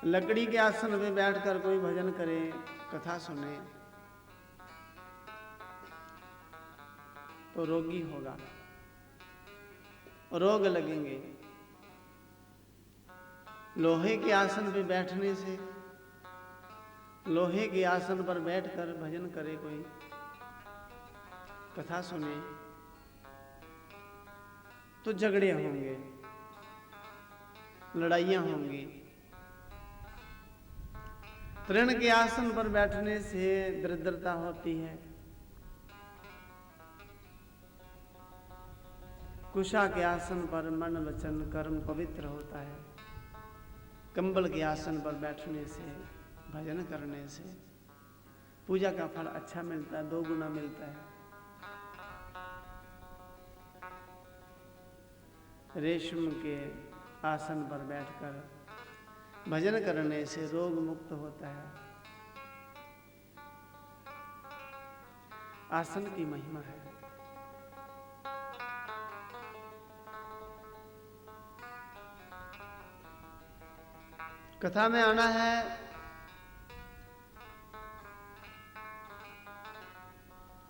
लकड़ी के आसन पे बैठकर कोई भजन करे, कथा सुने, तो रोगी होगा, रोग लगेंगे। लोहे के आसन पे बैठने से, लोहे के आसन पर बैठकर भजन करे कोई, कथा सुने, तो झगड़े होंगे, लड़ाइयां होंगी। तृण के आसन पर बैठने से दरिद्रता होती है। कुशा के आसन पर मन वचन कर्म पवित्र होता है। कंबल के आसन पर बैठने से, भजन करने से पूजा का फल अच्छा मिलता है, 2 गुना मिलता है। रेशम के आसन पर बैठकर भजन करने से रोग मुक्त होता है। आसन की महिमा है। कथा में आना है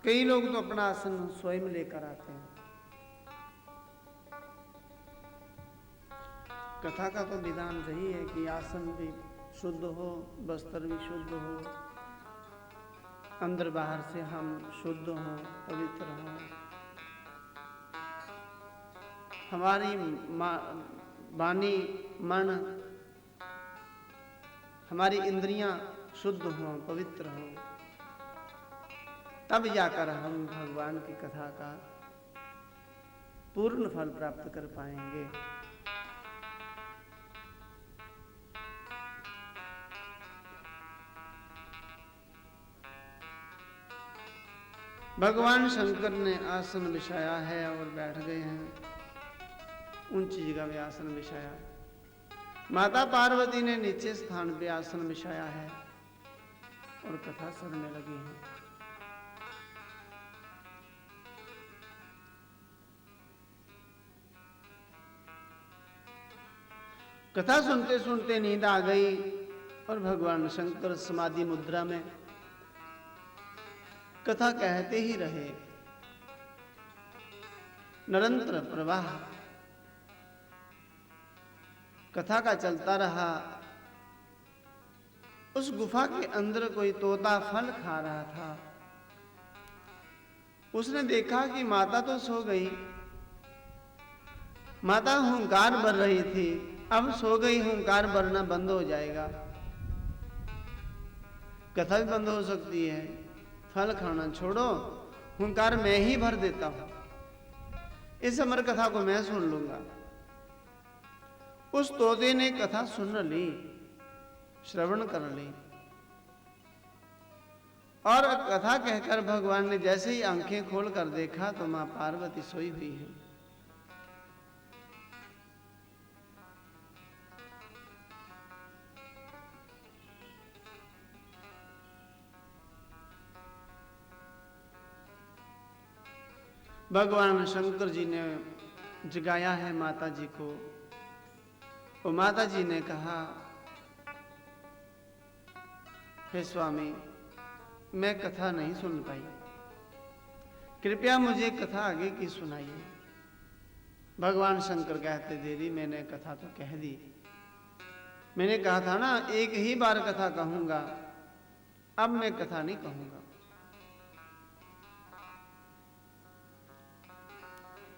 कई लोग तो अपना आसन स्वयं लेकर आते हैं। कथा का तो विधान यही है कि आसन भी शुद्ध हो, बस्तर भी शुद्ध हो, अंदर बाहर से हम शुद्ध हों, पवित्र हों, हमारी वाणी मन, हमारी इंद्रियां शुद्ध हों, पवित्र हों, तब जाकर हम भगवान की कथा का पूर्ण फल प्राप्त कर पाएंगे। भगवान शंकर ने आसन बिछाया है और बैठ गए हैं। ऊंची जगह पे आसन बिछाया है। माता पार्वती ने नीचे स्थान पे आसन बिछाया है और कथा सुनने लगी हैं। कथा सुनते सुनते नींद आ गई और भगवान शंकर समाधि मुद्रा में कथा कहते ही रहे। निरंतर प्रवाह कथा का चलता रहा। उस गुफा के अंदर कोई तोता फल खा रहा था। उसने देखा कि माता तो सो गई, माता हुंकार भर रही थी, अब सो गई, हुंकार भरना बंद हो जाएगा, कथा भी बंद हो सकती है, फल खाना छोड़ो, हुंकार मैं ही भर देता हूं, इस अमर कथा को मैं सुन लूंगा। उस तोते ने कथा सुन ली, श्रवण कर ली और कथा कहकर भगवान ने जैसे ही आंखें खोलकर देखा तो मां पार्वती सोई हुई है। भगवान शंकर जी ने जगाया है माता जी को। और माता जी ने कहा, हे स्वामी, मैं कथा नहीं सुन पाई, कृपया मुझे कथा आगे की सुनाइए। भगवान शंकर कहते, देवी मैंने कथा तो कह दी, मैंने कहा था ना एक ही बार कथा कहूंगा, अब मैं कथा नहीं कहूंगा।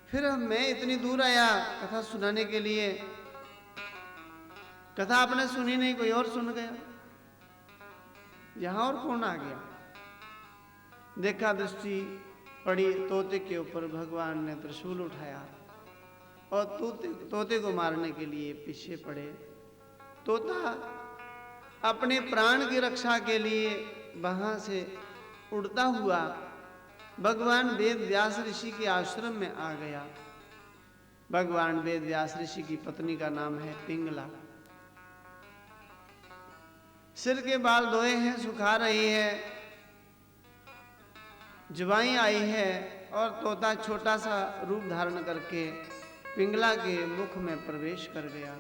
फिर मैं इतनी दूर आया कथा सुनाने के लिए, कथा आपने सुनी नहीं, कोई और सुन गया, यहां और कौन आ गया। देखा, दृष्टि पड़ी तोते के ऊपर, भगवान ने त्रिशूल उठाया और तोते को मारने के लिए पीछे पड़े। तोता अपने प्राण की रक्षा के लिए वहां से उड़ता हुआ भगवान वेद व्यास ऋषि के आश्रम में आ गया। भगवान वेद व्यास ऋषि की पत्नी का नाम है पिंगला। सिर के बाल धोए हैं, सुखा रही है, जुबाई आई है और तोता छोटा सा रूप धारण करके पिंगला के मुख में प्रवेश कर गया।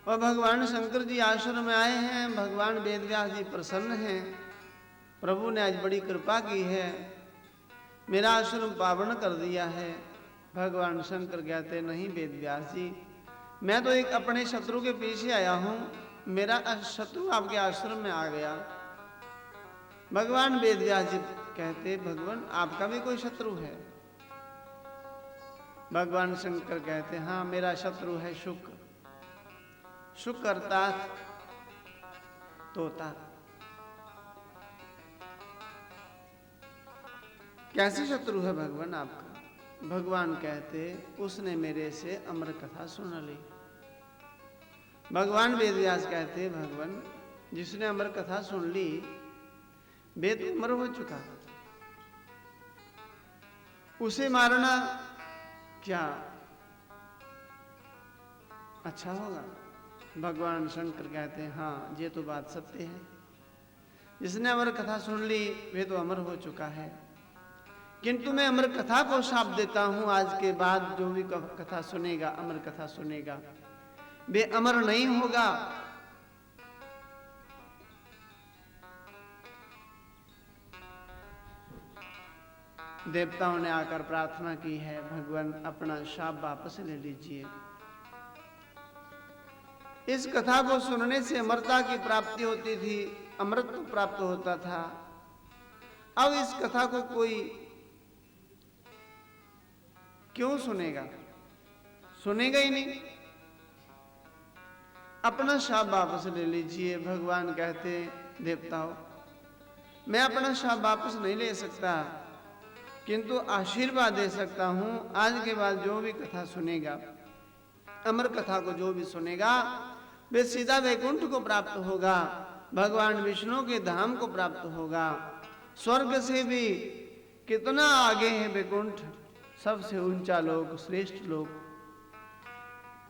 और भगवान शंकर जी आश्रम में आए हैं। भगवान वेदव्यास जी प्रसन्न हैं, प्रभु ने आज बड़ी कृपा की है, मेरा आश्रम पावन कर दिया है। भगवान शंकर कहते नहीं वेदव्यास जी, मैं तो एक अपने शत्रु के पीछे आया हूं, मेरा शत्रु आपके आश्रम में आ गया। भगवान वेदव्यास जी कहते भगवान आपका भी कोई शत्रु है? भगवान शंकर कहते हाँ मेरा शत्रु है शुक। शुक अर्थात तोता। कैसे शत्रु है भगवान आपका? भगवान कहते उसने मेरे से अमर कथा सुन ली। भगवान वेदव्यास कहते भगवान जिसने अमर कथा सुन ली वे तो अमर हो चुका, उसे मारना क्या अच्छा होगा? भगवान शंकर कहते हैं हाँ ये तो बात सत्य है, जिसने अमर कथा सुन ली वे तो अमर हो चुका है, किंतु मैं अमर कथा को शाप देता हूं, आज के बाद जो भी कथा सुनेगा, अमर कथा सुनेगा, वे अमर नहीं होगा। देवताओं ने आकर प्रार्थना की है भगवान अपना शाप वापस ले लीजिए। इस कथा को सुनने से अमरता की प्राप्ति होती थी, अमृत प्राप्त होता था। अब इस कथा को कोई क्यों सुनेगा? सुनेगा ही नहीं। अपना शाप वापस ले लीजिए। भगवान कहते देवताओं मैं अपना शाप वापस नहीं ले सकता, किंतु आशीर्वाद दे सकता हूं, आज के बाद जो भी कथा सुनेगा, अमर कथा को जो भी सुनेगा वे सीधा वैकुंठ को प्राप्त होगा, भगवान विष्णु के धाम को प्राप्त होगा। स्वर्ग से भी कितना आगे है वैकुंठ, सबसे ऊंचा लोक, श्रेष्ठ लोक,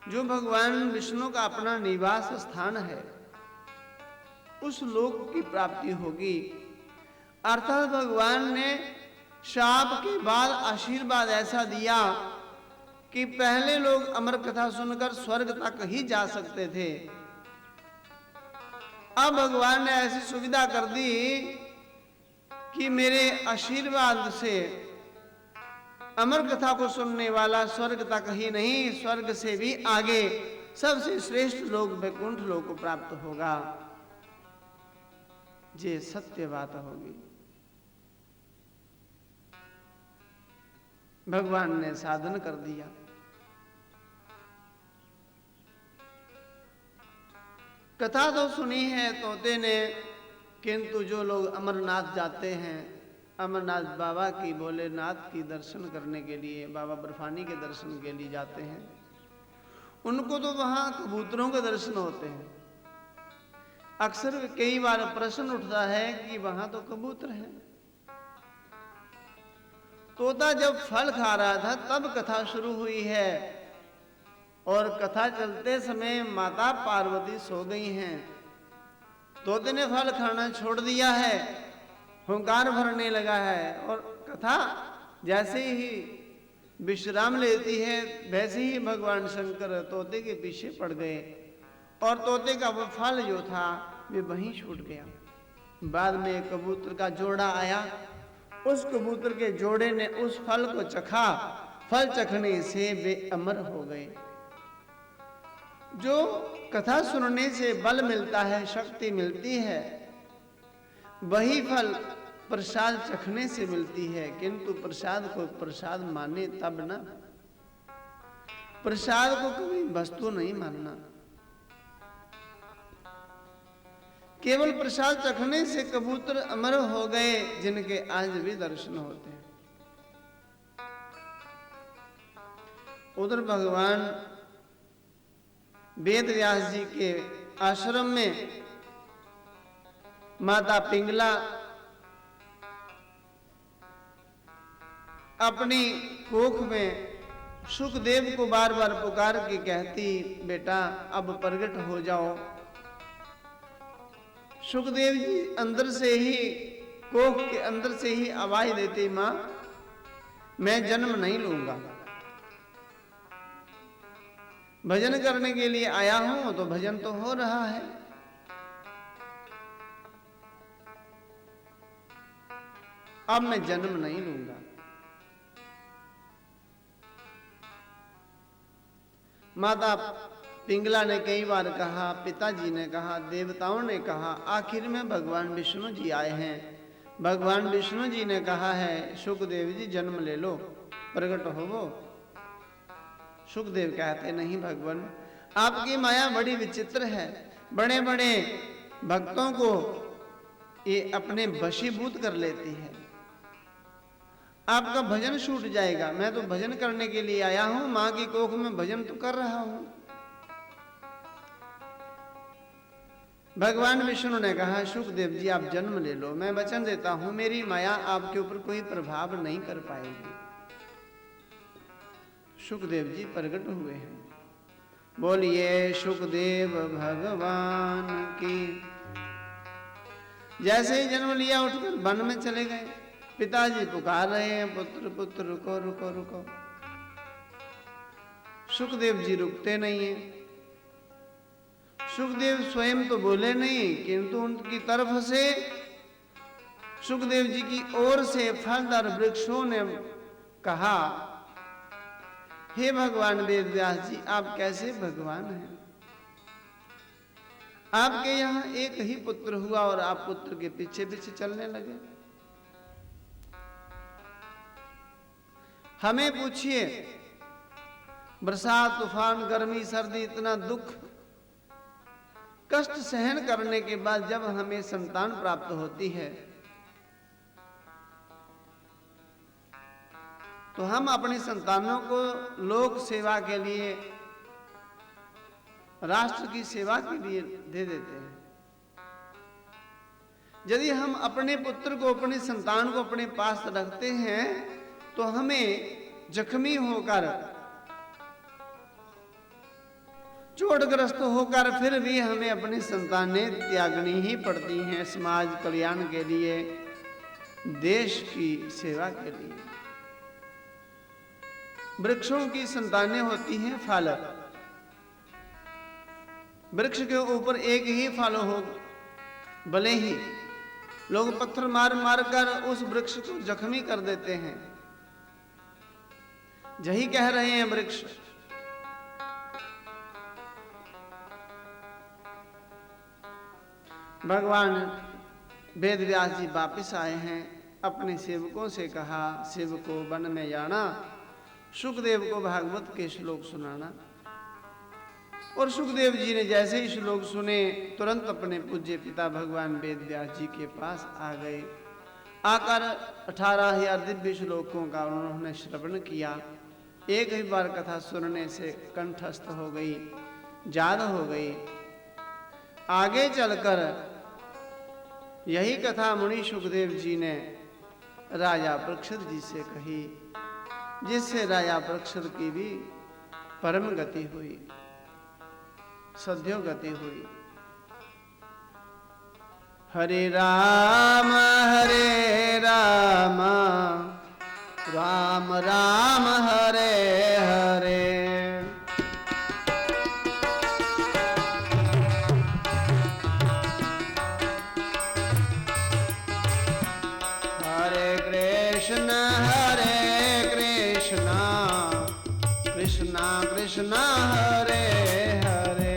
जो भगवान विष्णु का अपना निवास स्थान है, उस लोक की प्राप्ति होगी। अर्थात भगवान ने शाप के बाद आशीर्वाद ऐसा दिया कि पहले लोग अमर कथा सुनकर स्वर्ग तक ही जा सकते थे, अब भगवान ने ऐसी सुविधा कर दी कि मेरे आशीर्वाद से अमर कथा को सुनने वाला स्वर्ग तक ही नहीं, स्वर्ग से भी आगे सबसे श्रेष्ठ लोक वैकुंठ लोक को प्राप्त होगा। ये सत्य बात होगी। भगवान ने साधन कर दिया। कथा तो सुनी है तोते ने, किंतु जो लोग अमरनाथ जाते हैं, अमरनाथ बाबा की, भोलेनाथ की दर्शन करने के लिए, बाबा बर्फानी के दर्शन के लिए जाते हैं, उनको तो वहां कबूतरों के दर्शन होते हैं। अक्सर कई बार प्रश्न उठता है कि वहां तो कबूतर हैं। तोता जब फल खा रहा था तब कथा शुरू हुई है, और कथा चलते समय माता पार्वती सो गई हैं। तोते ने फल खाना छोड़ दिया है, हुंकार भरने लगा है, और कथा जैसे ही विश्राम लेती है वैसे ही भगवान शंकर तोते के पीछे पड़ गए, और तोते का वो फल जो था वे वहीं छूट गया। बाद में एक कबूतर का जोड़ा आया, उस कबूतर के जोड़े ने उस फल को चखा, फल चखने से वे अमर हो गए। जो कथा सुनने से बल मिलता है, शक्ति मिलती है, वही फल प्रसाद चखने से मिलती है, किंतु प्रसाद को प्रसाद माने तब ना, प्रसाद को कभी वस्तु नहीं मानना। केवल प्रसाद चखने से कबूतर अमर हो गए, जिनके आज भी दर्शन होते हैं। उधर भगवान वेदव्यास जी के आश्रम में माता पिंगला अपनी कोख में सुखदेव को बार बार पुकार के कहती, बेटा अब प्रकट हो जाओ। सुखदेव जी अंदर से ही, कोख के अंदर से ही आवाज देते, मां मैं जन्म नहीं लूंगा, भजन करने के लिए आया हूं तो भजन तो हो रहा है, अब मैं जन्म नहीं लूंगा। माता पिंगला ने कई बार कहा, पिताजी ने कहा, देवताओं ने कहा, आखिर में भगवान विष्णु जी आए हैं। भगवान विष्णु जी ने कहा है, सुखदेव जी जन्म ले लो, प्रकट होवो। सुखदेव कहते नहीं भगवान, आपकी माया बड़ी विचित्र है, बड़े बड़े भक्तों को ये अपने वशीभूत कर लेती है, आपका भजन छूट जाएगा। मैं तो भजन करने के लिए आया हूं, मां की कोख में भजन तो कर रहा हूं। भगवान विष्णु ने कहा, सुखदेव जी आप जन्म ले लो, मैं वचन देता हूं मेरी माया आपके ऊपर कोई प्रभाव नहीं कर पाएगी। सुखदेव जी प्रकट हुए हैं। बोलिए सुखदेव भगवान की। जैसे ही जन्म लिया उठकर वन में चले गए। पिताजी पुकार रहे हैं, पुत्र पुत्र रुको रुको रुको। सुखदेव जी रुकते नहीं हैं। सुखदेव स्वयं तो बोले नहीं, किंतु उनकी तरफ से, सुखदेव जी की ओर से फलदार वृक्षों ने कहा, हे भगवान वेद व्यास जी आप कैसे भगवान हैं? आपके यहां एक ही पुत्र हुआ और आप पुत्र के पीछे पीछे चलने लगे। हमें पूछिए, बरसात, तूफान, गर्मी, सर्दी, इतना दुख कष्ट सहन करने के बाद जब हमें संतान प्राप्त होती है तो हम अपनी संतानों को लोक सेवा के लिए, राष्ट्र की सेवा के लिए दे देते हैं। यदि हम अपने पुत्र को, अपनी संतान को अपने पास रखते हैं तो हमें जख्मी होकर, चोटग्रस्त होकर फिर भी हमें अपनी संतानें त्यागनी ही पड़ती हैं, समाज कल्याण के लिए, देश की सेवा के लिए। वृक्षों की संतानें होती हैं फल। वृक्ष के ऊपर एक ही फल हो, भले ही लोग पत्थर मार मार कर उस वृक्ष को जख्मी कर देते हैं, यही कह रहे हैं वृक्ष। भगवान वेद व्यास जी वापिस आए हैं। अपने सेवकों से कहा, सेवकों वन में जाना, सुखदेव को भागवत के श्लोक सुनाना। और सुखदेव जी ने जैसे ही श्लोक सुने तुरंत अपने पूज्य पिता भगवान वेद व्यास जी के पास आ गए। आकर 18,000 दिव्य श्लोकों का उन्होंने श्रवण किया। एक ही बार कथा सुनने से कंठस्थ हो गई, याद हो गई। आगे चलकर यही कथा मुनि सुखदेव जी ने राजा परीक्षित जी से कही, जिससे राजा परीक्षित की भी परम गति हुई, सद्यो गति हुई। हरे राम राम राम हरे हरे। हरे कृष्ण कृष्ण कृष्ण हरे हरे।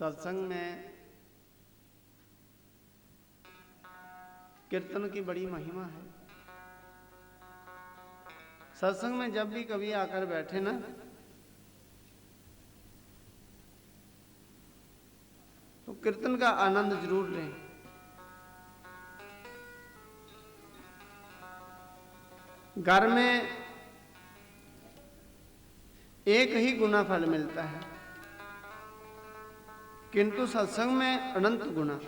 सत्संग में कीर्तन की बड़ी महिमा है। सत्संग में जब भी कभी आकर बैठे ना, तो कीर्तन का आनंद जरूर लें। घर में एक ही गुना फल मिलता है, किंतु सत्संग में अनंत गुना।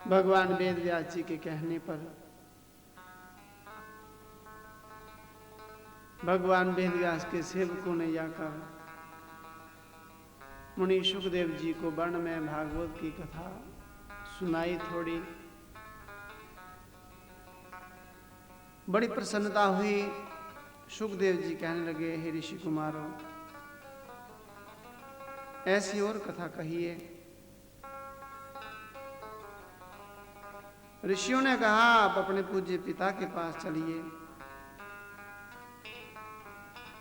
भगवान वेद व्यास जी के कहने पर भगवान वेद व्यास के सेवकों ने जाकर मुनि सुखदेव जी को वर्ण में भागवत की कथा सुनाई। थोड़ी बड़ी प्रसन्नता हुई। सुखदेव जी कहने लगे, हे ऋषि कुमारों, ऐसी और कथा कहिए। ऋषियों ने कहा, आप अपने पूज्य पिता के पास चलिए।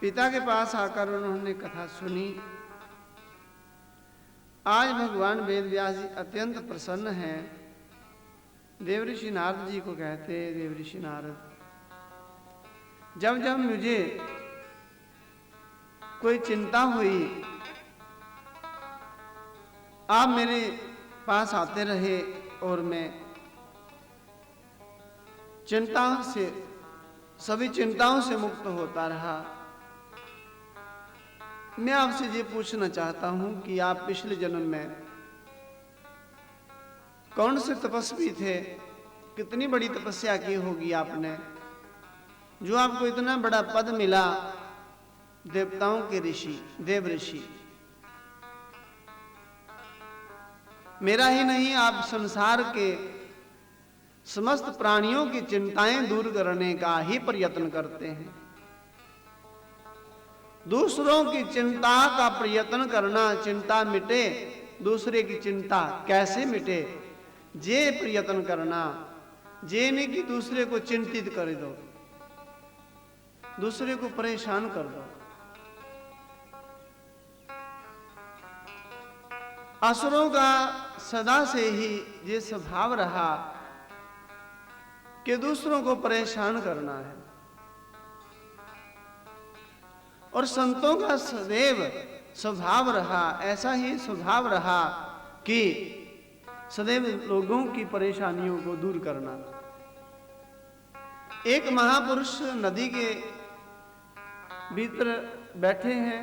पिता के पास आकर उन्होंने कथा सुनी। आज भगवान वेद व्यास जी अत्यंत प्रसन्न हैं। देवऋषि नारद जी को कहते, देवऋषि नारद, जब जब मुझे कोई चिंता हुई, आप मेरे पास आते रहे और मैं चिंताओं से, सभी चिंताओं से मुक्त होता रहा। मैं आपसे ये पूछना चाहता हूं कि आप पिछले जन्म में कौन से तपस्वी थे, कितनी बड़ी तपस्या की होगी आपने, जो आपको इतना बड़ा पद मिला, देवताओं के ऋषि, देव ऋषि। मेरा ही नहीं, आप संसार के समस्त प्राणियों की चिंताएं दूर करने का ही प्रयत्न करते हैं। दूसरों की चिंता का प्रयत्न करना, चिंता मिटे, दूसरे की चिंता कैसे मिटे, ये प्रयत्न करना। ये नहीं कि दूसरे को चिंतित कर दो, दूसरे को परेशान कर दो। असुरों का सदा से ही ये स्वभाव रहा कि दूसरों को परेशान करना है, और संतों का सदैव स्वभाव रहा, ऐसा ही स्वभाव रहा कि सदैव लोगों की परेशानियों को दूर करना। एक महापुरुष नदी के भीतर बैठे हैं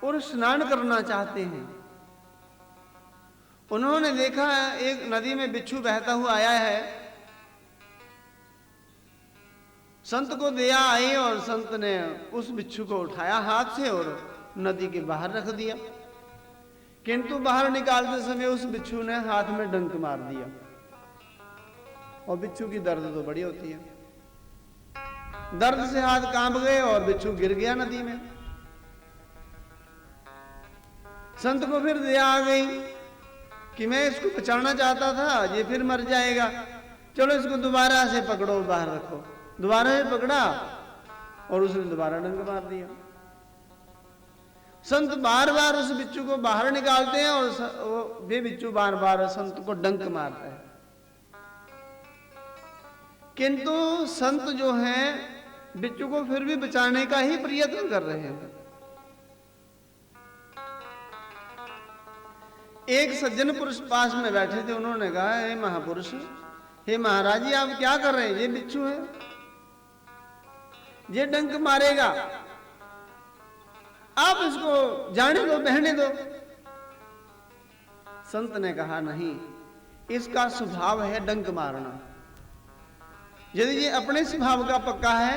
और स्नान करना चाहते हैं। उन्होंने देखा एक नदी में बिच्छू बहता हुआ आया है। संत को दया आई और संत ने उस बिच्छू को उठाया हाथ से और नदी के बाहर रख दिया, किंतु बाहर निकालते समय उस बिच्छू ने हाथ में डंक मार दिया, और बिच्छू की दर्द तो बड़ी होती है। दर्द से हाथ कांप गए और बिच्छू गिर गया नदी में। संत को फिर दया आ गई कि मैं इसको बचाना चाहता था, ये फिर मर जाएगा, चलो इसको दोबारा से पकड़ो, बाहर रखो। दोबारा से पकड़ा और उसने दोबारा डंक मार दिया। संत बार बार उस बिच्छू को बाहर निकालते हैं और वे बिच्छू बार बार संत को डंक मारता है, किंतु संत जो हैं बिच्छू को फिर भी बचाने का ही प्रयत्न कर रहे हैं। एक सज्जन पुरुष पास में बैठे थे, उन्होंने कहा, हे महापुरुष, हे महाराज जी, आप क्या कर रहे हैं? ये बिच्छू है, ये डंक मारेगा, आप इसको जाने दो, बहने दो। संत ने कहा, नहीं, इसका स्वभाव है डंक मारना, यदि ये अपने स्वभाव का पक्का है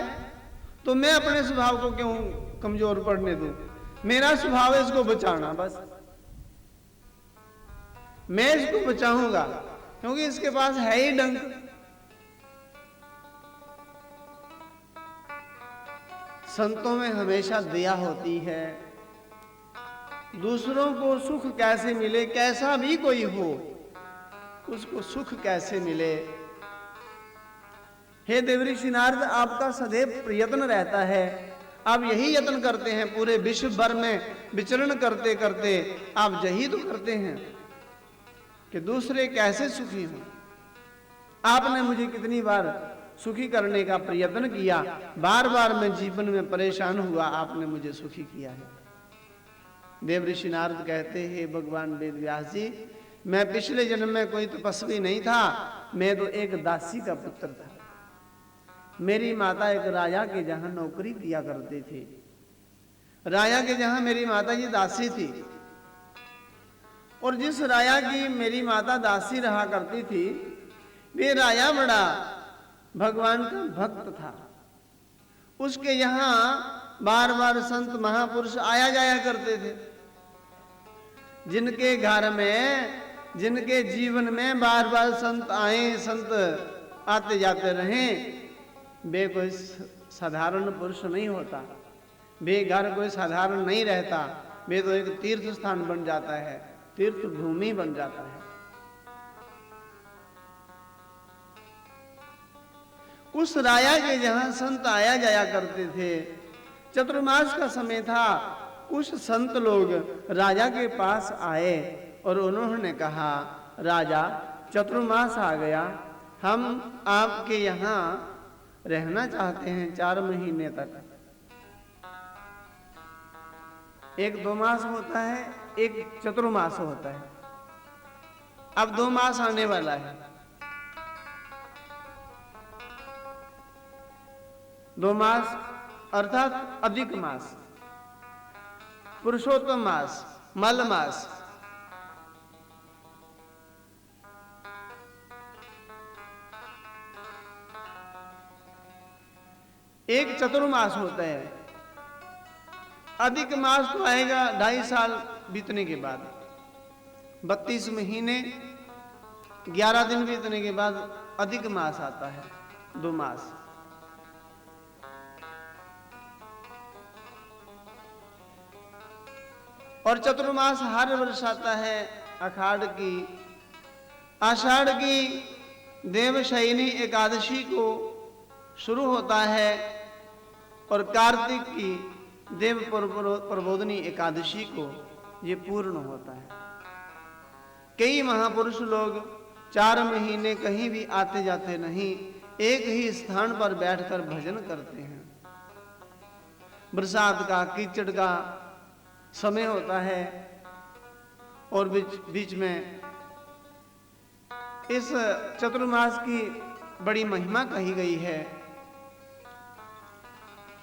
तो मैं अपने स्वभाव को क्यों कमजोर पड़ने दूं? मेरा स्वभाव है इसको बचाना, बस मैं इसको बचाऊंगा, क्योंकि इसके पास है ही डंक। संतों में हमेशा दया होती है। दूसरों को सुख कैसे मिले, कैसा भी कोई हो उसको सुख कैसे मिले। हे देवऋषि नारद, आपका सदैव प्रयत्न रहता है, आप यही यत्न करते हैं, पूरे विश्व भर में विचरण करते करते आप यही तो करते हैं कि दूसरे कैसे सुखी हों। आपने मुझे कितनी बार सुखी करने का प्रयत्न किया, बार बार मैं जीवन में परेशान हुआ, आपने मुझे सुखी किया है। देवऋषि नारद कहते हैं, भगवान वेद व्यास जी, मैं पिछले जन्म में कोई तपस्वी नहीं था, मैं तो एक दासी का पुत्र था। मेरी माता एक राजा के जहां नौकरी किया करते थे। राजा के जहां मेरी माता जी दासी थी, और जिस राजा की मेरी माता दासी रहा करती थी, वे राजा बड़ा भगवान का भक्त था। उसके यहाँ बार बार संत महापुरुष आया जाया करते थे। जिनके घर में, जिनके जीवन में बार बार संत आए, संत आते जाते रहें, वे कोई साधारण पुरुष नहीं होता, वे घर कोई साधारण नहीं रहता, वे तो एक तीर्थ स्थान बन जाता है, तीर्थ भूमि बन जाता है। उस राजा के जहां संत आया जाया करते थे, चतुर्मास का समय था, कुछ संत लोग राजा के पास आए और उन्होंने कहा, राजा चतुर्मास आ गया, हम आपके यहाँ रहना चाहते हैं 4 महीने तक। एक 2 मास होता है, एक चतुर्मास होता है। अब 2 मास आने वाला है। 2 मास अर्थात अधिक मास, पुरुषोत्तम मास, मल मास। एक चतुर्मास होता है। अधिक मास तो आएगा 2.5 साल बीतने के बाद, 32 महीने 11 दिन बीतने के बाद अधिक मास आता है, 2 मास। और चतुर्मास हर वर्ष आता है आषाढ़ की देवशयनी एकादशी को शुरू होता है और कार्तिक की देव प्रबोधनी एकादशी को ये पूर्ण होता है। कई महापुरुष लोग 4 महीने कहीं भी आते जाते नहीं, एक ही स्थान पर बैठकर भजन करते हैं। बरसात का, कीचड़ का समय होता है और बीच में इस चतुर्मास की बड़ी महिमा कही गई है।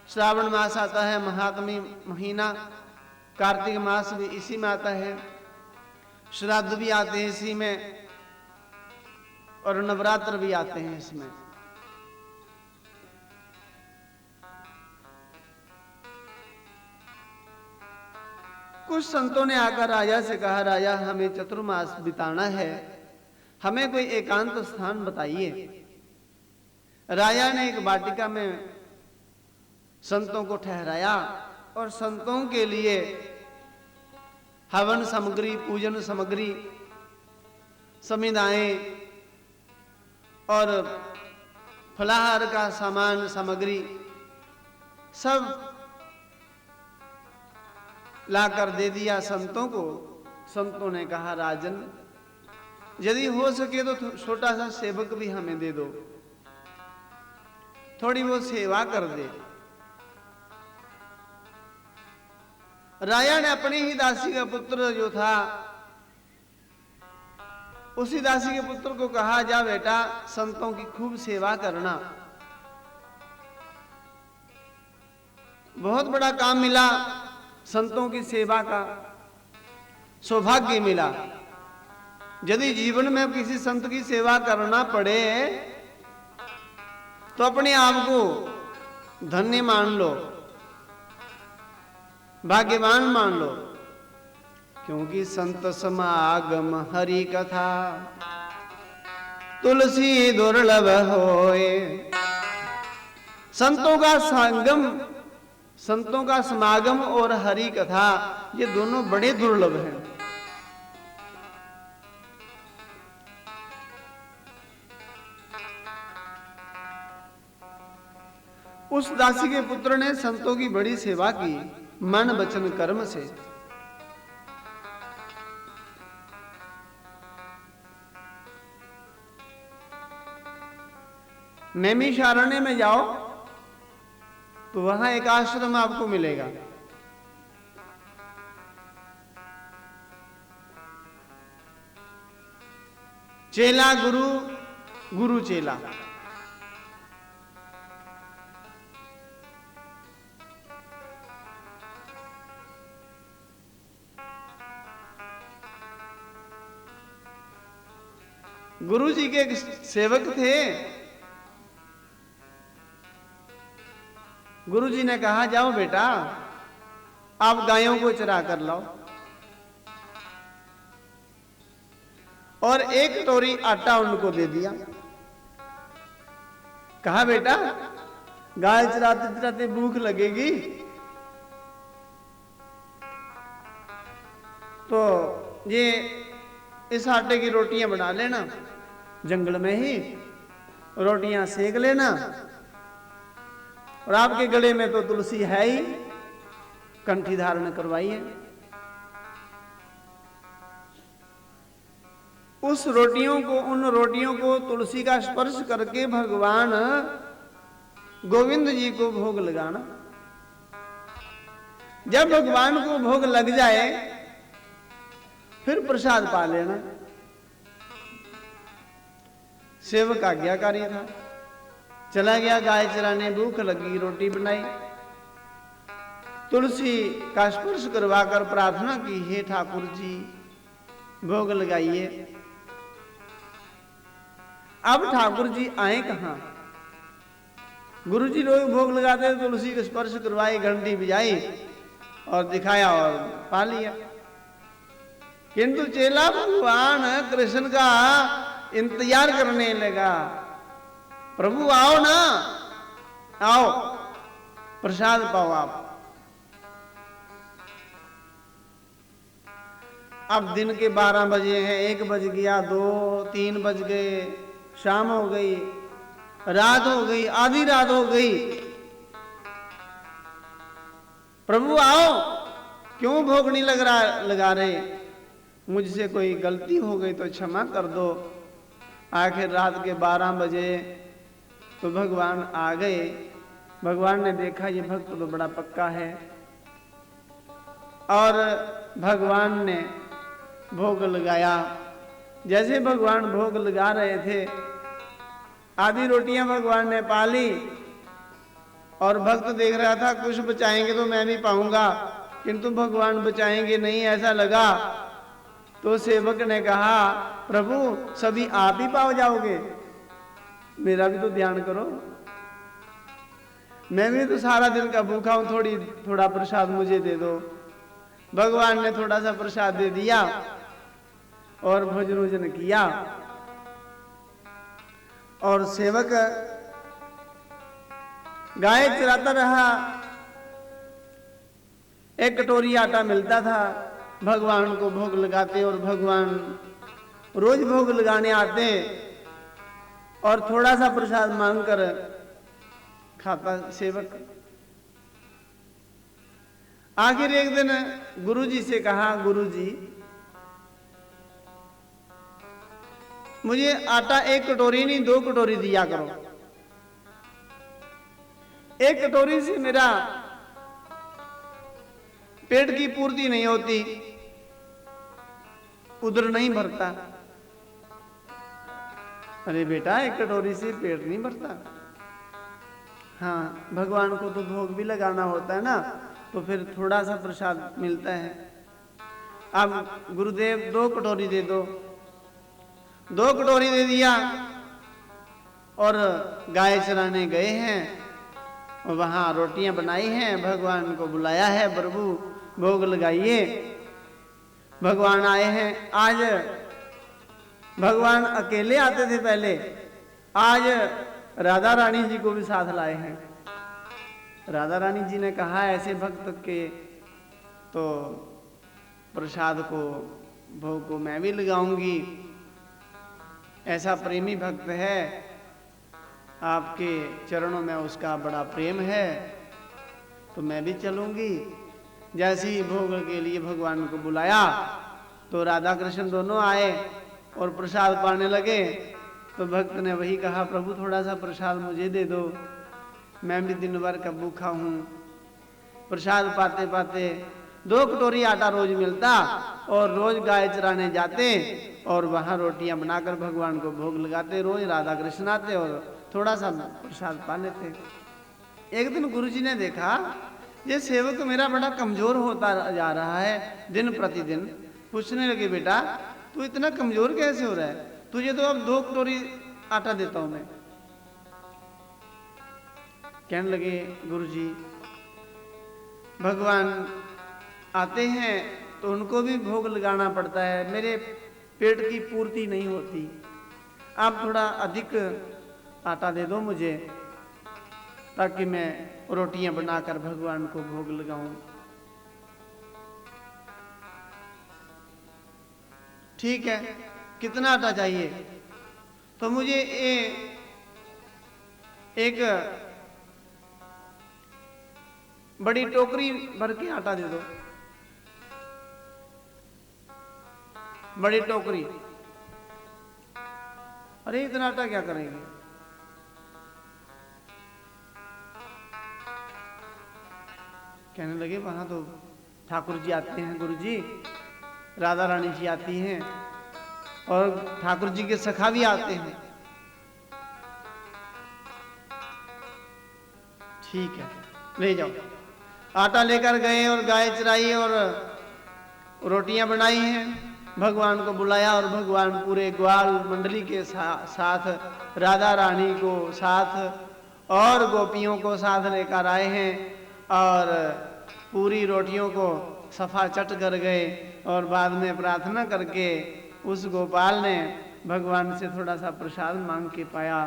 श्रावण मास आता है, महात्मी महीना, कार्तिक मास भी इसी में आता है, श्राद्ध भी आते हैं इसी में, और नवरात्र भी आते हैं इसमें। कुछ संतों ने आकर राजा से कहा, राजा हमें चतुर्मास बिताना है, हमें कोई एकांत स्थान बताइए। राजा ने एक वाटिका में संतों को ठहराया और संतों के लिए हवन सामग्री, पूजन सामग्री, समिधाएं और फलाहार का सामान सामग्री सब लाकर दे दिया संतों को। संतों ने कहा, राजन यदि हो सके तो छोटा सा सेवक भी हमें दे दो, थोड़ी वो सेवा कर दे। राजा ने अपनी ही दासी का पुत्र जो था, उसी दासी के पुत्र को कहा, जा बेटा संतों की खूब सेवा करना। बहुत बड़ा काम मिला, संतों की सेवा का सौभाग्य मिला। यदि जीवन में किसी संत की सेवा करना पड़े तो अपने आप को धन्य मान लो, भाग्यवान मान लो, क्योंकि संत समागम हरि कथा तुलसी दुर्लभ होए। संतों का संगम, संतों का समागम और हरि कथा, ये दोनों बड़े दुर्लभ हैं। उस दासी के पुत्र ने संतों की बड़ी सेवा की, मन वचन कर्म से। नैमिषारण्य में जाओ तो वहां एक आश्रम आपको मिलेगा। चेला गुरु, गुरु चेला। गुरु जी के एक सेवक थे। गुरु जी ने कहा, जाओ बेटा, आप गायों को चरा कर लाओ और एक कटोरी आटा उनको दे दिया। कहा, बेटा, गाय चराते चराते भूख लगेगी तो ये इस आटे की रोटियां बना लेना, जंगल में ही रोटियां सेक लेना, और आपके गले में तो तुलसी है ही, कंठी धारण करवाइए। उस रोटियों को, उन रोटियों को तुलसी का स्पर्श करके भगवान गोविंद जी को भोग लगाना। जब भगवान को भोग लग जाए फिर प्रसाद पा लेना। सेवक आज्ञाकारी था, चला गया गाय चराने, भूख लगी, रोटी बनाई, तुलसी का स्पर्श करवाकर प्रार्थना की, हे ठाकुर जी भोग लगाइए। अब ठाकुर जी आए कहां? गुरु जी रोज भोग लगाते, तुलसी का स्पर्श करवाई, घंटी बजाई और दिखाया और पा लिया। किंतु चेला भगवान कृष्ण का इंतजार करने लगा, प्रभु आओ ना, आओ प्रसाद पाओ आप। अब दिन के 12 बजे हैं, 1 बज गया, 2, 3 बज गए, शाम हो गई, रात हो गई, आधी रात हो गई। प्रभु आओ, क्यों भोग नहीं लगा रहे? मुझसे कोई गलती हो गई तो क्षमा कर दो। आखिर रात के 12 बजे तो भगवान आ गए। भगवान ने देखा ये भक्त तो बड़ा पक्का है, और भगवान ने भोग लगाया। जैसे भगवान भोग लगा रहे थे, आधी रोटियां भगवान ने पा ली, और भक्त देख रहा था कुछ बचाएंगे तो मैं भी पाऊंगा, किंतु भगवान बचाएंगे नहीं ऐसा लगा। तो सेवक ने कहा, प्रभु सभी आप ही पाओ जाओगे, मेरा भी तो ध्यान करो, मैं भी तो सारा दिन का भूखा हूं, थोड़ा प्रसाद मुझे दे दो। भगवान ने थोड़ा सा प्रसाद दे दिया और भोजन वोजन किया, और सेवक गाय चराता रहा। एक कटोरी आटा मिलता था, भगवान को भोग लगाते, और भगवान रोज भोग लगाने आते और थोड़ा सा प्रसाद मांगकर खाता सेवक। आखिर एक दिन गुरुजी से कहा, गुरुजी मुझे आटा 1 कटोरी नहीं 2 कटोरी दिया करो। 1 कटोरी से मेरा पेट की पूर्ति नहीं होती, उधर नहीं भरता। अरे बेटा, 1 कटोरी से पेट नहीं भरता। हाँ, भगवान को तो भोग भी लगाना होता है ना, तो फिर थोड़ा सा प्रसाद मिलता है। अब गुरुदेव 2 कटोरी दे दो। 2 कटोरी दे दिया। और गाय चराने गए हैं, वहाँ रोटियां बनाई हैं, भगवान को बुलाया है, प्रभु भोग लगाइए। भगवान आए हैं। आज भगवान अकेले आते थे पहले, आज राधा रानी जी को भी साथ लाए हैं। राधा रानी जी ने कहा ऐसे भक्त के तो प्रसाद को, भोग को मैं भी लगाऊंगी। ऐसा प्रेमी भक्त है, आपके चरणों में उसका बड़ा प्रेम है, तो मैं भी चलूंगी। जैसे ही भोग के लिए भगवान को बुलाया तो राधा कृष्ण दोनों आए और प्रसाद पाने लगे। तो भक्त ने वही कहा, प्रभु थोड़ा सा प्रसाद मुझे दे दो, मैं भी दिन भर का भूखा हूँ। प्रसाद पाते पाते 2 कटोरी आटा रोज मिलता और रोज गाय चराने जाते और वहाँ रोटियां बनाकर भगवान को भोग लगाते। रोज राधा कृष्ण आते और थोड़ा सा प्रसाद पा लेते। एक दिन गुरुजी ने देखा ये सेवक मेरा बड़ा कमजोर होता जा रहा है दिन प्रतिदिन। पूछने लगे, बेटा तू इतना कमजोर कैसे हो रहा है? तुझे तो अब 2 कटोरी आटा देता हूं मैं। कहने लगे, गुरुजी भगवान आते हैं तो उनको भी भोग लगाना पड़ता है, मेरे पेट की पूर्ति नहीं होती, आप थोड़ा अधिक आटा दे दो मुझे ताकि मैं रोटियां बनाकर भगवान को भोग लगाऊं। ठीक है, कितना आटा चाहिए? तो मुझे एक बड़ी टोकरी भर के आटा दे दो। बड़ी टोकरी। अरे इतना आटा क्या करेंगे? कहने लगे, वहां तो ठाकुर जी आते हैं, गुरु जी, राधा रानी जी आती हैं और ठाकुर जी के सखा भी आते हैं। ठीक है, ले जाओ। आटा लेकर गए और गाय चराई और रोटियां बनाई हैं, भगवान को बुलाया और भगवान पूरे ग्वाल मंडली के साथ राधा रानी को साथ और गोपियों को साथ लेकर आए हैं और पूरी रोटियों को सफा चट कर गए और बाद में प्रार्थना करके उस गोपाल ने भगवान से थोड़ा सा प्रसाद मांग के पाया।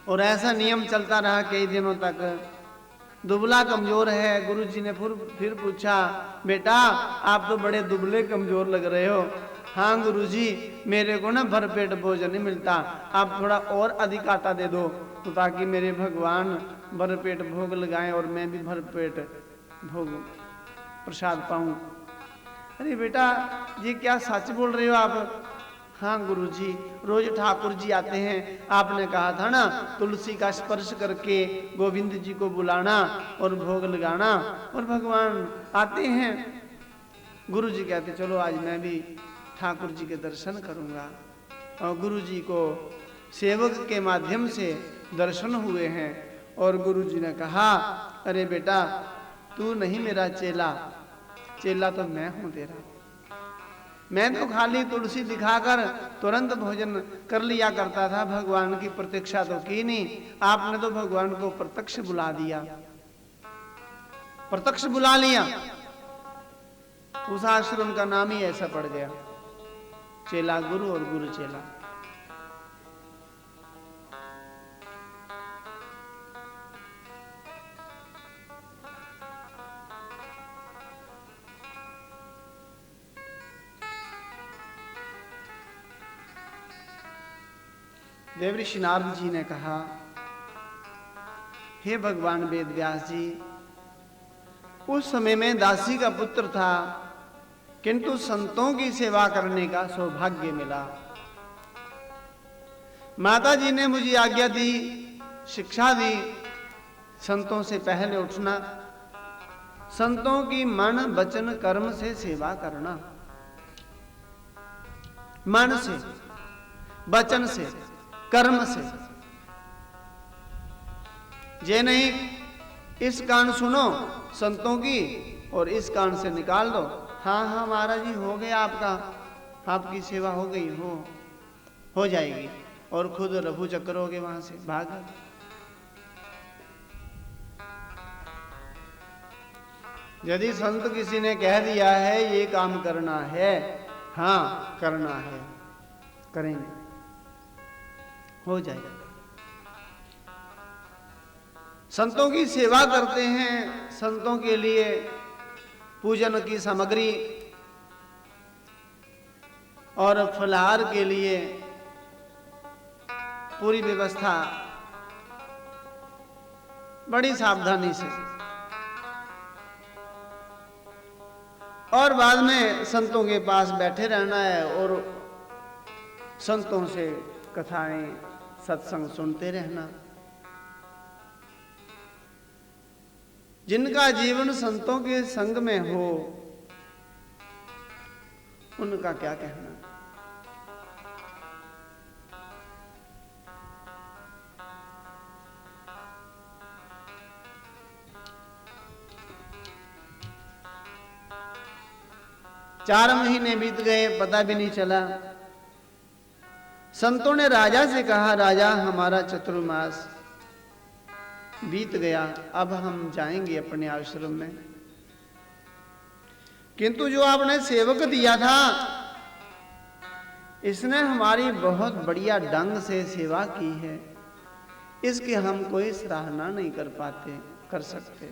और ऐसा नियम चलता रहा कई दिनों तक। दुबला कमजोर है। गुरुजी ने फिर पूछा, बेटा आप तो बड़े दुबले कमजोर लग रहे हो। हाँ गुरुजी, मेरे को ना भरपेट भोजन नहीं मिलता, आप थोड़ा और अधिक आटा दे दो तो ताकि मेरे भगवान भरपेट भोग लगाएं और मैं भी भरपेट भोग प्रसाद पाऊं। अरे बेटा ये क्या सच बोल रहे हो आप? हाँ गुरुजी, रोज ठाकुर जी आते हैं, आपने कहा था ना तुलसी का स्पर्श करके गोविंद जी को बुलाना और भोग लगाना, और भगवान आते हैं। गुरुजी कहते चलो आज मैं भी ठाकुर जी के दर्शन करूंगा। और गुरुजी को सेवक के माध्यम से दर्शन हुए हैं और गुरुजी ने कहा, अरे बेटा तू नहीं मेरा चेला, चेला तो मैं हूं तेरा। मैं तो खाली तुलसी दिखाकर तुरंत भोजन कर लिया करता था, भगवान की प्रतीक्षा तो की नहीं। आपने तो भगवान को प्रत्यक्ष बुला दिया, प्रत्यक्ष बुला लिया। उस आश्रम का नाम ही ऐसा पड़ गया, चेला गुरु और गुरु चेला। देवऋषि नारद जी ने कहा, हे भगवान वेद व्यास जी, उस समय में दासी का पुत्र था किंतु संतों की सेवा करने का सौभाग्य मिला। माता जी ने मुझे आज्ञा दी, शिक्षा दी, संतों से पहले उठना, संतों की मन वचन कर्म से सेवा करना। मन से, वचन से, कर्म से। ये नहीं इस कान सुनो संतों की और इस कान से निकाल दो, हाँ हाँ महाराज जी हो गया आपका, आपकी सेवा हो गई, हो जाएगी, और खुद रफू चक्कर हो गए, वहां से भाग गए। यदि संत किसी ने कह दिया है ये काम करना है, हाँ करना है, करेंगे, हो जाएगा। संतों की सेवा करते हैं, संतों के लिए पूजन की सामग्री और फलहार के लिए पूरी व्यवस्था बड़ी सावधानी से, और बाद में संतों के पास बैठे रहना है और संतों से कथाएं सत्संग सुनते रहना। जिनका जीवन संतों के संग में हो उनका क्या कहना। चार महीने बीत गए, पता भी नहीं चला। संतों ने राजा से कहा, राजा हमारा चतुर्मास बीत गया, अब हम जाएंगे अपने आश्रम में, किंतु जो आपने सेवक दिया था इसने हमारी बहुत बढ़िया ढंग से सेवा की है, इसकी हम कोई सराहना नहीं कर सकते।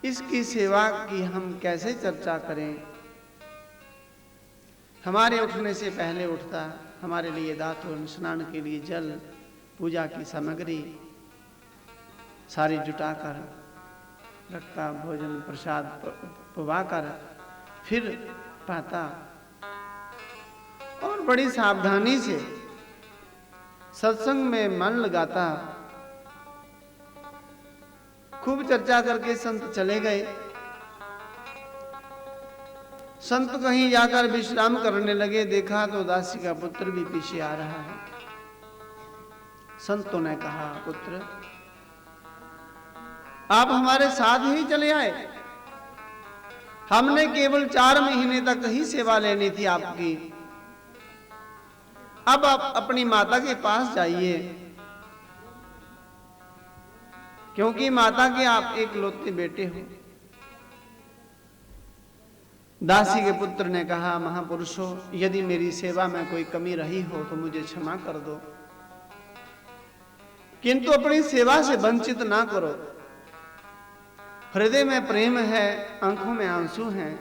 इसकी सेवा की हम कैसे चर्चा करें। हमारे उठने से पहले उठता, हमारे लिए दातुन, स्नान के लिए जल, पूजा की सामग्री सारी जुटाकर रखता, भोजन प्रसाद पवाकर फिर पाता, और बड़ी सावधानी से सत्संग में मन लगाता। खूब चर्चा करके संत चले गए। संत कहीं जाकर विश्राम करने लगे, देखा तो दासी का पुत्र भी पीछे आ रहा है। संतों ने कहा, पुत्र आप हमारे साथ ही चले आए, हमने केवल 4 महीने तक ही सेवा लेनी थी आपकी, अब आप अपनी माता के पास जाइए, क्योंकि माता के आप एक लौते बेटे हो। दासी के पुत्र ने कहा, महापुरुषों यदि मेरी सेवा में कोई कमी रही हो तो मुझे क्षमा कर दो, किंतु अपनी सेवा से वंचित ना करो। हृदय में प्रेम है, आंखों में आंसू हैं,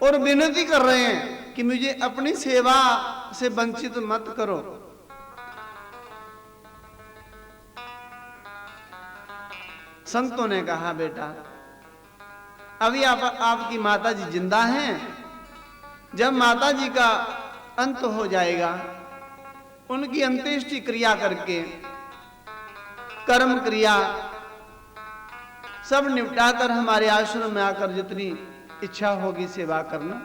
और विनती कर रहे हैं कि मुझे अपनी सेवा से वंचित मत करो। संतों ने कहा, बेटा अभी आपकी माता जी जिंदा हैं, जब माता जी का अंत हो जाएगा, उनकी अंत्येष्टि क्रिया करके कर्म क्रिया सब निपटाकर हमारे आश्रम में आकर जितनी इच्छा होगी सेवा करना,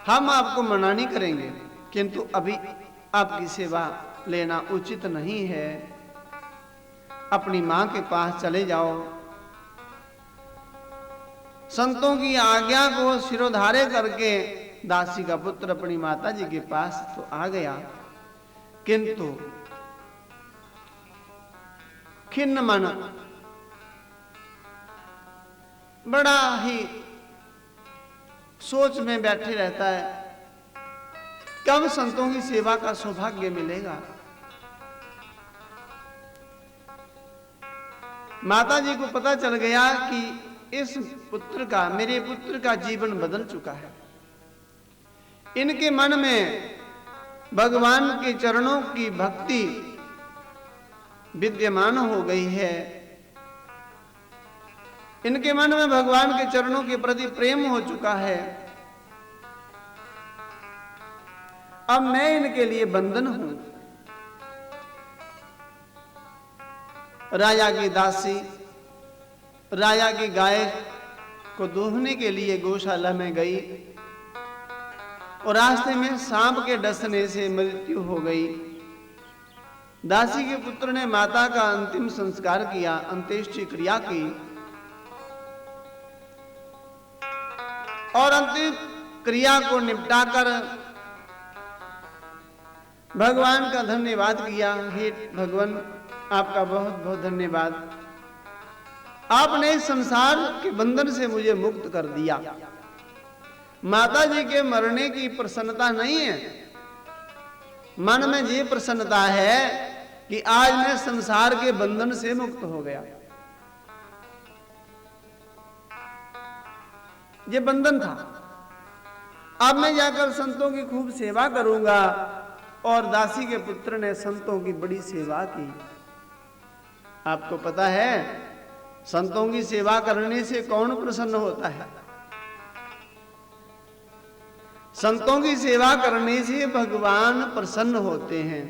हम आपको मना नहीं करेंगे, किंतु अभी आपकी सेवा लेना उचित नहीं है। अपनी मां के पास चले जाओ। संतों की आज्ञा को सिरोधार्य करके दासी का पुत्र अपनी माता जी के पास तो आ गया, किंतु खिन्न मन, बड़ा ही सोच में बैठे रहता है, कब संतों की सेवा का सौभाग्य मिलेगा। माता जी को पता चल गया कि इस पुत्र का, मेरे पुत्र का जीवन बदल चुका है। इनके मन में भगवान के चरणों की भक्ति विद्यमान हो गई है, इनके मन में भगवान के चरणों के प्रति प्रेम हो चुका है। अब मैं इनके लिए बंधन हूं। राजा की दासी राजा की गाय को दूहने के लिए गौशाला में गई और रास्ते में सांप के डसने से मृत्यु हो गई। दासी के पुत्र ने माता का अंतिम संस्कार किया, अंत्येष्टि क्रिया की। और अंतिम क्रिया को निपटाकर भगवान का धन्यवाद किया। हे भगवान, आपका बहुत बहुत धन्यवाद, आपने इस संसार के बंधन से मुझे मुक्त कर दिया। माता जी के मरने की प्रसन्नता नहीं है, मन में ये प्रसन्नता है कि आज मैं संसार के बंधन से मुक्त हो गया। ये बंधन था, अब मैं जाकर संतों की खूब सेवा करूंगा। और दासी के पुत्र ने संतों की बड़ी सेवा की। आपको पता है संतों की सेवा करने से कौन प्रसन्न होता है? संतों की सेवा करने से भगवान प्रसन्न होते हैं।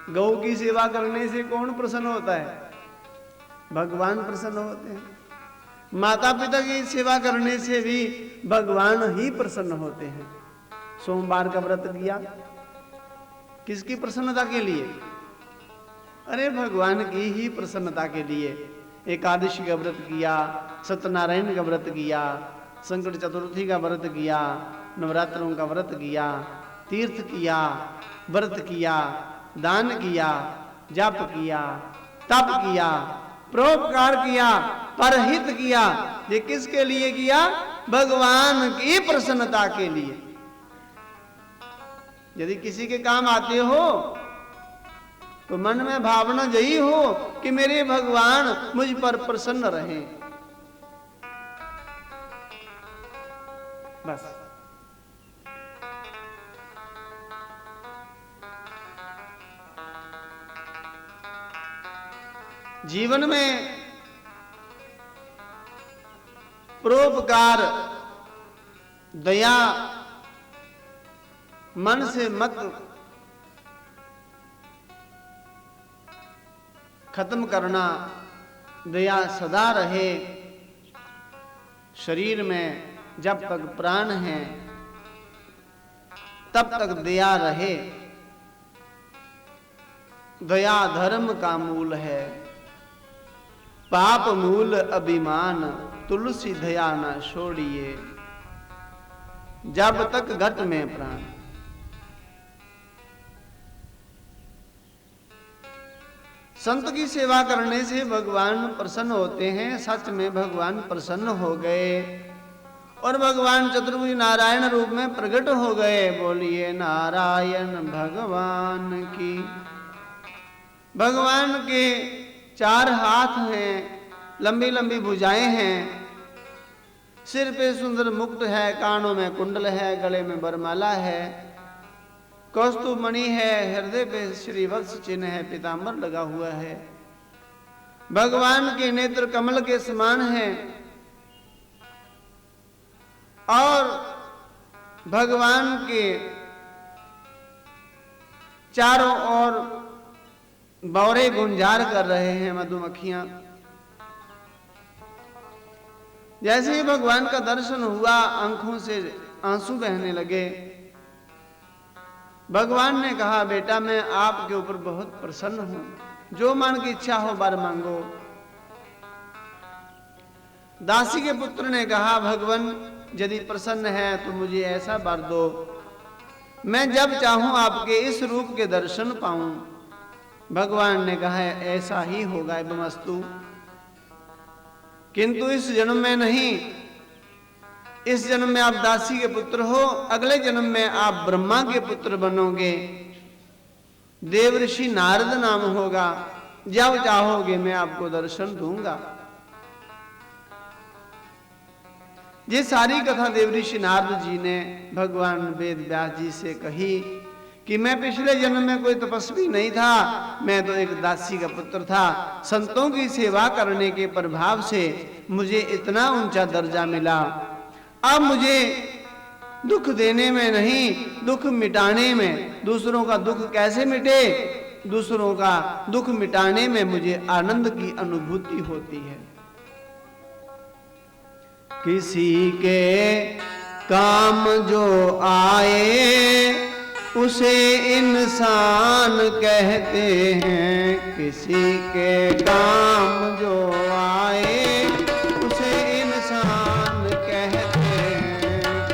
गौ की सेवा करने से कौन प्रसन्न होता है? भगवान प्रसन्न होते हैं। माता पिता की सेवा करने से भी भगवान ही प्रसन्न होते हैं। सोमवार का व्रत किया, किसकी प्रसन्नता के लिए? अरे भगवान की ही प्रसन्नता के लिए। एकादशी का व्रत किया, सत्यनारायण का व्रत किया, संकट चतुर्थी का व्रत किया, नवरात्रों का व्रत किया, तीर्थ किया, व्रत किया, दान किया, जप किया, तप किया, परोपकार किया, परहित किया। ये किसके लिए किया? भगवान की प्रसन्नता के लिए। यदि किसी के काम आते हो तो मन में भावना यही हो कि मेरे भगवान मुझ पर प्रसन्न रहे, बस। जीवन में परोपकार, दया मन से मत खत्म करना। दया सदा रहे शरीर में, जब तक प्राण है तब तक दया रहे। दया धर्म का मूल है, पाप मूल अभिमान, तुलसी दया न छोड़िए, जब तक घट में प्राण। संत की सेवा करने से भगवान प्रसन्न होते हैं। सच में भगवान प्रसन्न हो गए और भगवान चतुर्भुज नारायण रूप में प्रकट हो गए। बोलिए नारायण भगवान की। भगवान के 4 हाथ हैं, लंबी लंबी भुजाएं हैं, सिर पे सुंदर मुकुट है, कानों में कुंडल है, गले में बरमाला है, कौस्तुभ मणि है, हृदय पे श्रीवत्स चिन्ह है, पीतांबर लगा हुआ है। भगवान के नेत्र कमल के समान हैं और भगवान के चारों ओर बौरे गुंजार कर रहे हैं मधुमक्खियां। जैसे ही भगवान का दर्शन हुआ, आंखों से आंसू बहने लगे। भगवान ने कहा, बेटा मैं आपके ऊपर बहुत प्रसन्न हूं, जो मन की इच्छा हो वर मांगो। दासी के पुत्र ने कहा, भगवान यदि प्रसन्न है तो मुझे ऐसा वर दो, मैं जब चाहूं आपके इस रूप के दर्शन पाऊं। भगवान ने कहा, ऐसा ही होगा एवमस्तु, किंतु इस जन्म में नहीं। इस जन्म में आप दासी के पुत्र हो, अगले जन्म में आप ब्रह्मा के पुत्र बनोगे, देव ऋषि नारद नाम होगा, जब चाहोगे मैं आपको दर्शन दूंगा। ये सारी कथा देव ऋषि नारद जी ने भगवान वेद व्यास जी से कही कि मैं पिछले जन्म में कोई तपस्वी नहीं था, मैं तो एक दासी का पुत्र था। संतों की सेवा करने के प्रभाव से मुझे इतना ऊंचा दर्जा मिला। अब मुझे दुख देने में नहीं, दुख मिटाने में। दूसरों का दुख कैसे मिटे? दूसरों का दुख मिटाने में मुझे आनंद की अनुभूति होती है। किसी के काम जो आए उसे इंसान कहते हैं, किसी के काम जो आए उसे इंसान कहते हैं,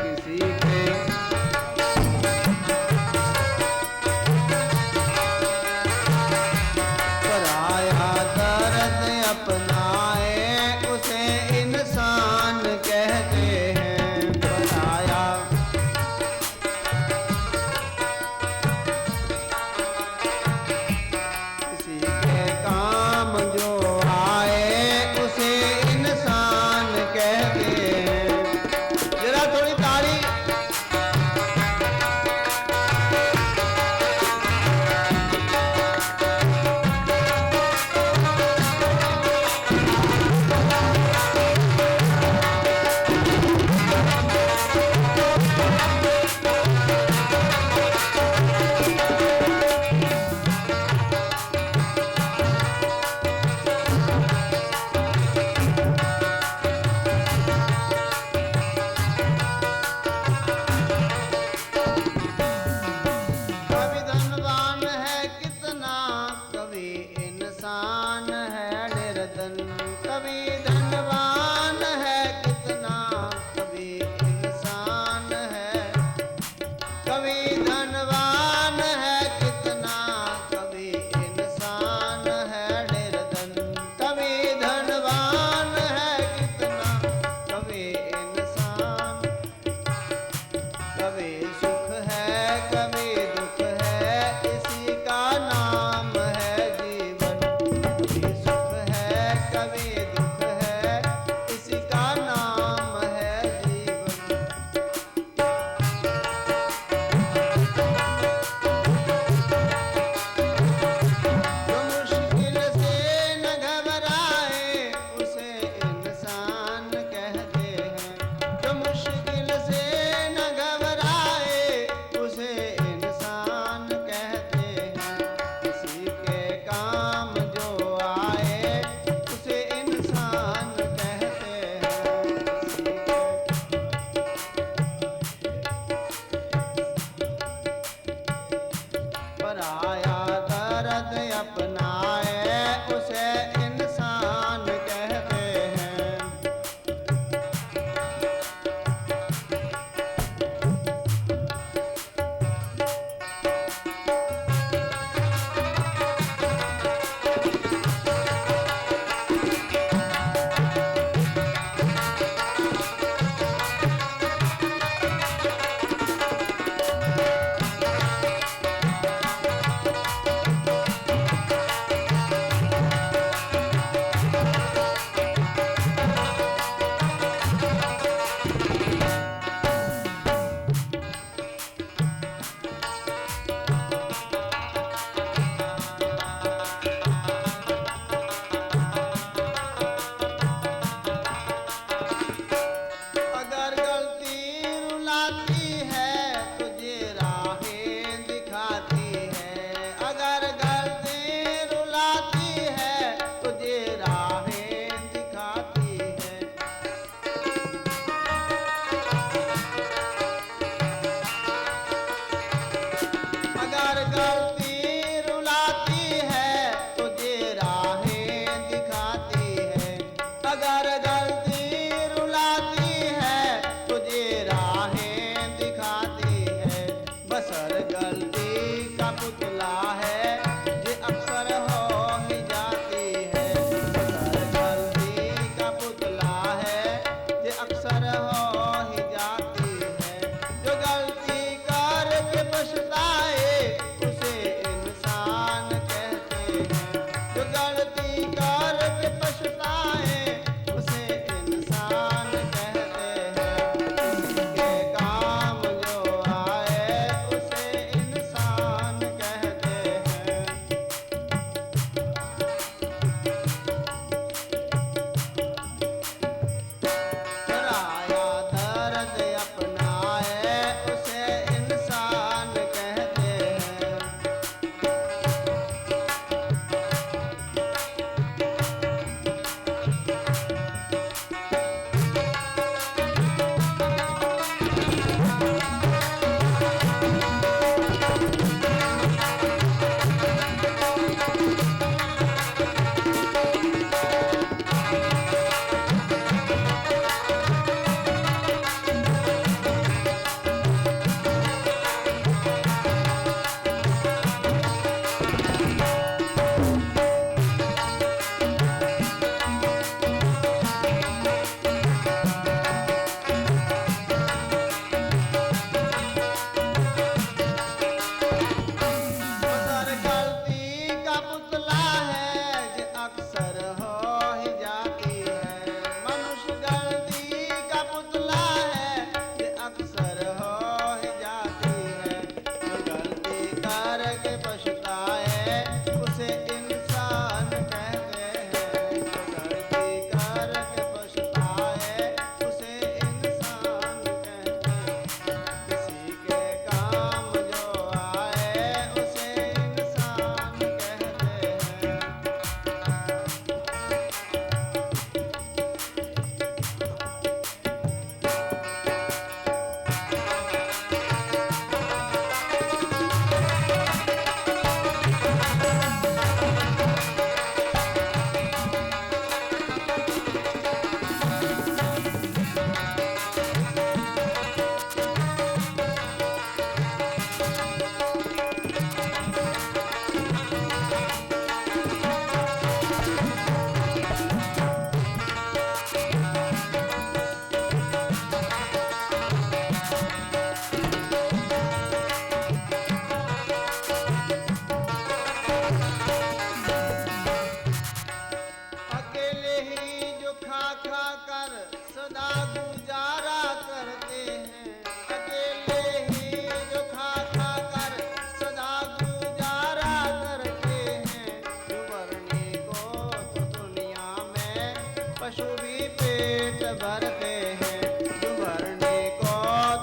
पशु भी पेट भरते हैं, जो भरने को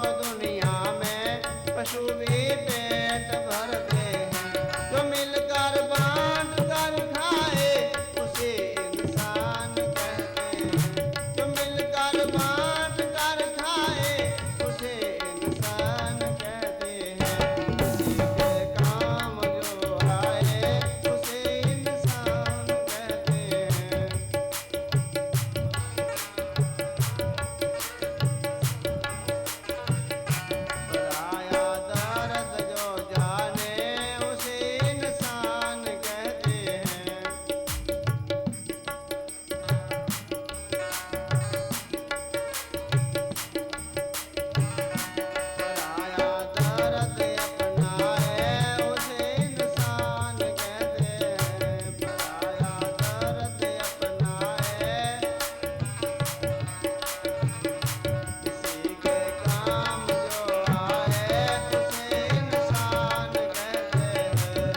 तो दुनिया में पशु भी पेट भरते हैं। जो मिलकर बांट कर खाए उसे इंसान कहते हैं, जो मिलकर बांट कर खाए उसे इंसान कहते हैं। किसी के काम जो आए उसे इंसान कहते हैं। पराया दर्द जो जाने उसे इंसान कहते हैं। पराया दर्द अपनाए उसे इंसान कहते हैं। पराया दर्द अपनाए किसी के काम जो आए उसे इंसान कहते हैं।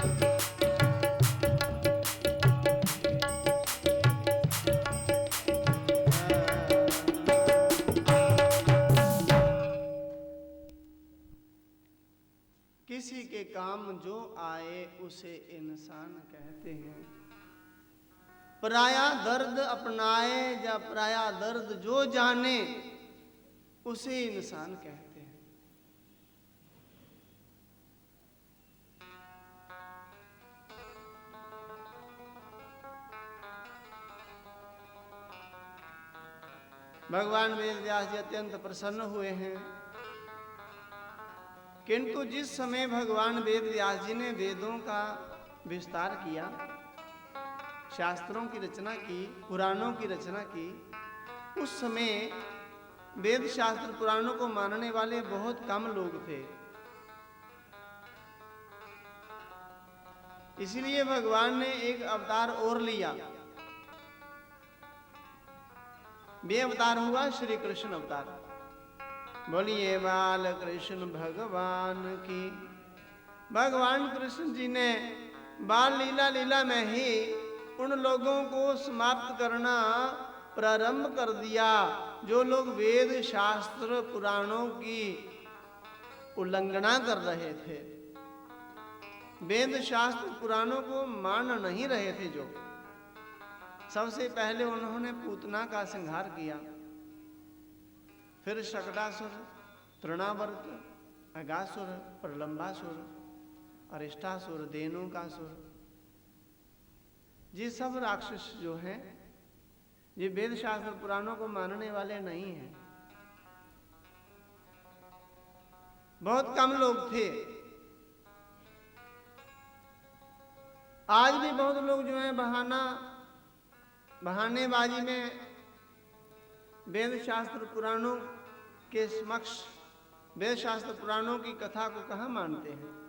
किसी के काम जो आए उसे इंसान कहते हैं। पराया दर्द अपनाए या पराया दर्द जो जाने उसे इंसान कहते हैं। भगवान वेदव्यास जी अत्यंत प्रसन्न हुए हैं, किंतु जिस समय भगवान वेदव्यास जी ने वेदों का विस्तार किया, शास्त्रों की रचना की, पुराणों की रचना की, उस समय वेद शास्त्र पुराणों को मानने वाले बहुत कम लोग थे। इसलिए भगवान ने एक अवतार और लिया। वे अवतार हुआ श्री कृष्ण अवतार। बोलिए बाल कृष्ण भगवान की। भगवान कृष्ण जी ने बाल लीला में ही उन लोगों को समाप्त करना प्रारंभ कर दिया जो लोग वेद शास्त्र पुराणों की उल्लंघना कर रहे थे, वेद शास्त्र पुराणों को मान नहीं रहे थे। जो सबसे पहले उन्होंने पूतना का संहार किया, फिर शकटासुर, तृणावर्त, अगासुर, प्रलंबासुर, अरिष्टासुर, धेनुकासुर, ये सब राक्षस जो हैं ये वेद शास्त्र पुराणों को मानने वाले नहीं हैं। बहुत कम लोग थे। आज भी बहुत लोग जो हैं बहानेबाजी में वेद शास्त्र पुराणों के समक्ष वेद शास्त्र पुराणों की कथा को कहाँ मानते हैं।